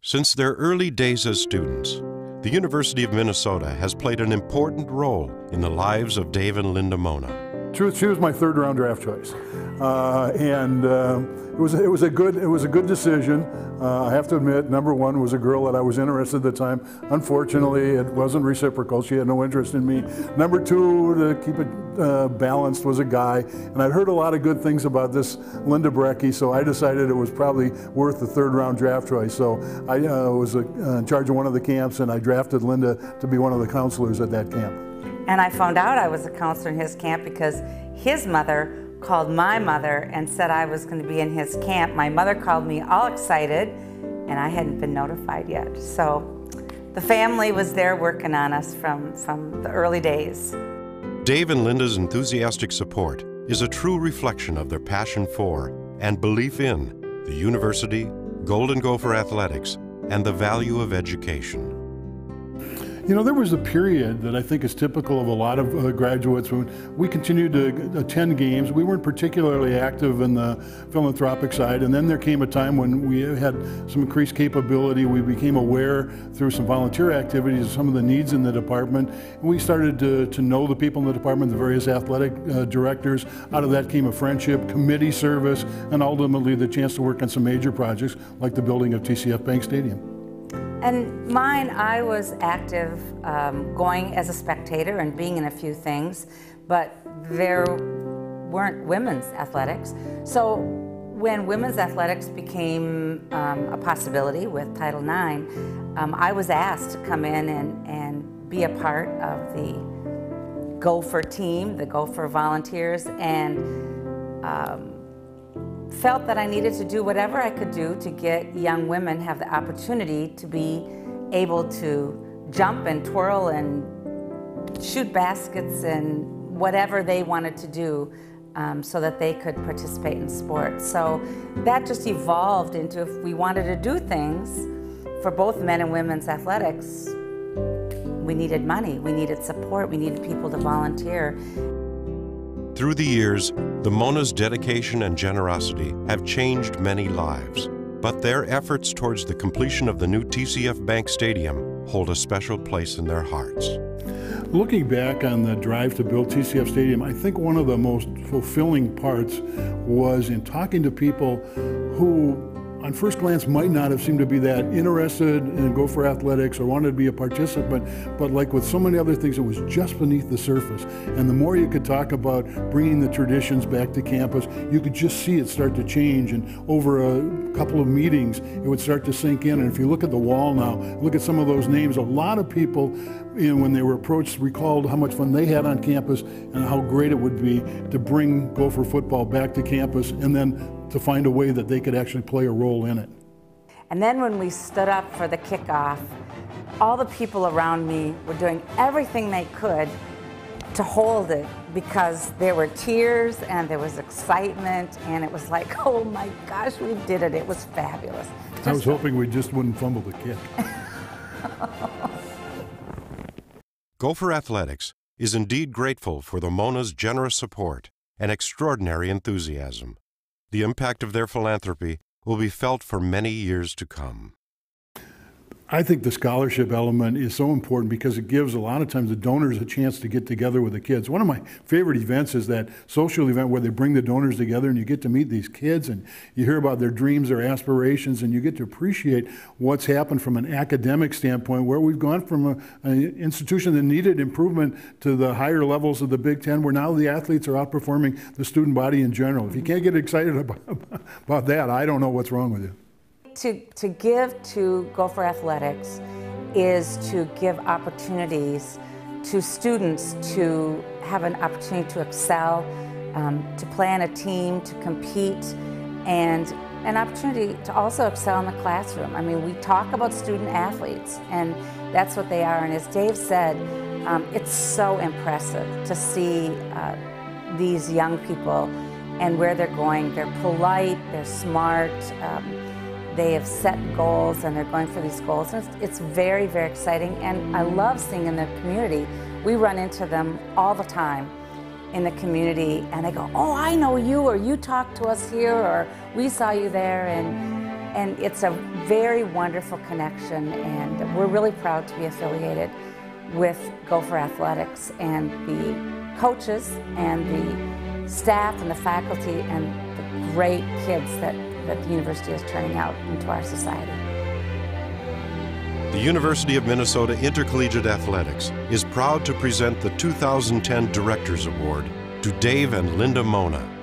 Since their early days as students, the University of Minnesota has played an important role in the lives of Dave and Linda Mona. She was my third-round draft choice, and it was a good decision. I have to admit, number one was a girl that I was interested at the time. Unfortunately, it wasn't reciprocal. She had no interest in me. Number two, to keep it balanced, was a guy, and I'd heard a lot of good things about this Linda Brecky, so I decided it was probably worth the third-round draft choice. So I was in charge of one of the camps, and I drafted Linda to be one of the counselors at that camp. And I found out I was a counselor in his camp because his mother called my mother and said I was going to be in his camp. My mother called me all excited, and I hadn't been notified yet. So the family was there working on us from the early days. Dave and Linda's enthusiastic support is a true reflection of their passion for and belief in the university, Golden Gopher Athletics, and the value of education. You know, there was a period that I think is typical of a lot of graduates when we continued to attend games. We weren't particularly active in the philanthropic side, and then there came a time when we had some increased capability. We became aware through some volunteer activities of some of the needs in the department, and we started to know the people in the department, the various athletic directors. Out of that came a friendship, committee service, and ultimately the chance to work on some major projects like the building of TCF Bank Stadium. And mine, I was active going as a spectator and being in a few things, but there weren't women's athletics. So when women's athletics became a possibility with Title IX, I was asked to come in and be a part of the Gopher team, the Gopher volunteers, and felt that I needed to do whatever I could do to get young women have the opportunity to be able to jump and twirl and shoot baskets and whatever they wanted to do so that they could participate in sports. So that just evolved into, if we wanted to do things for both men and women's athletics, we needed money, we needed support, we needed people to volunteer. Through the years, the Mona's dedication and generosity have changed many lives, but their efforts towards the completion of the new TCF Bank Stadium hold a special place in their hearts. Looking back on the drive to build TCF Stadium, I think one of the most fulfilling parts was in talking to people who on first glance might not have seemed to be that interested in Gopher Athletics or wanted to be a participant, but like with so many other things, it was just beneath the surface. And the more you could talk about bringing the traditions back to campus, you could just see it start to change. And over a couple of meetings, it would start to sink in. And if you look at the wall now, look at some of those names, a lot of people, when they were approached, recalled how much fun they had on campus and how great it would be to bring Gopher football back to campus and then to find a way that they could actually play a role in it. And then when we stood up for the kickoff, all the people around me were doing everything they could to hold it because there were tears and there was excitement and it was like, oh my gosh, we did it. It was fabulous. I was hoping we just wouldn't fumble the kick. Gopher Athletics is indeed grateful for the Mona's generous support and extraordinary enthusiasm. The impact of their philanthropy will be felt for many years to come. I think the scholarship element is so important because it gives a lot of times the donors a chance to get together with the kids. One of my favorite events is that social event where they bring the donors together and you get to meet these kids and you hear about their dreams, their aspirations, and you get to appreciate what's happened from an academic standpoint, where we've gone from an institution that needed improvement to the higher levels of the Big Ten, where now the athletes are outperforming the student body in general. If you can't get excited about that, I don't know what's wrong with you. To give to Gopher Athletics is to give opportunities to students to have an opportunity to excel, to play on a team, to compete, and an opportunity to also excel in the classroom. I mean, we talk about student athletes, and that's what they are. And as Dave said, it's so impressive to see these young people and where they're going. They're polite, they're smart, they have set goals and they're going for these goals. And it's very, very exciting. And I love seeing in the community, we run into them all the time in the community and they go, oh, I know you, or you talked to us here, or we saw you there. And it's a very wonderful connection, and we're really proud to be affiliated with Gopher Athletics, and the coaches and the staff and the faculty and the great kids that the university is turning out into our society. The University of Minnesota Intercollegiate Athletics is proud to present the 2010 Directors Award to Dave and Linda Mona.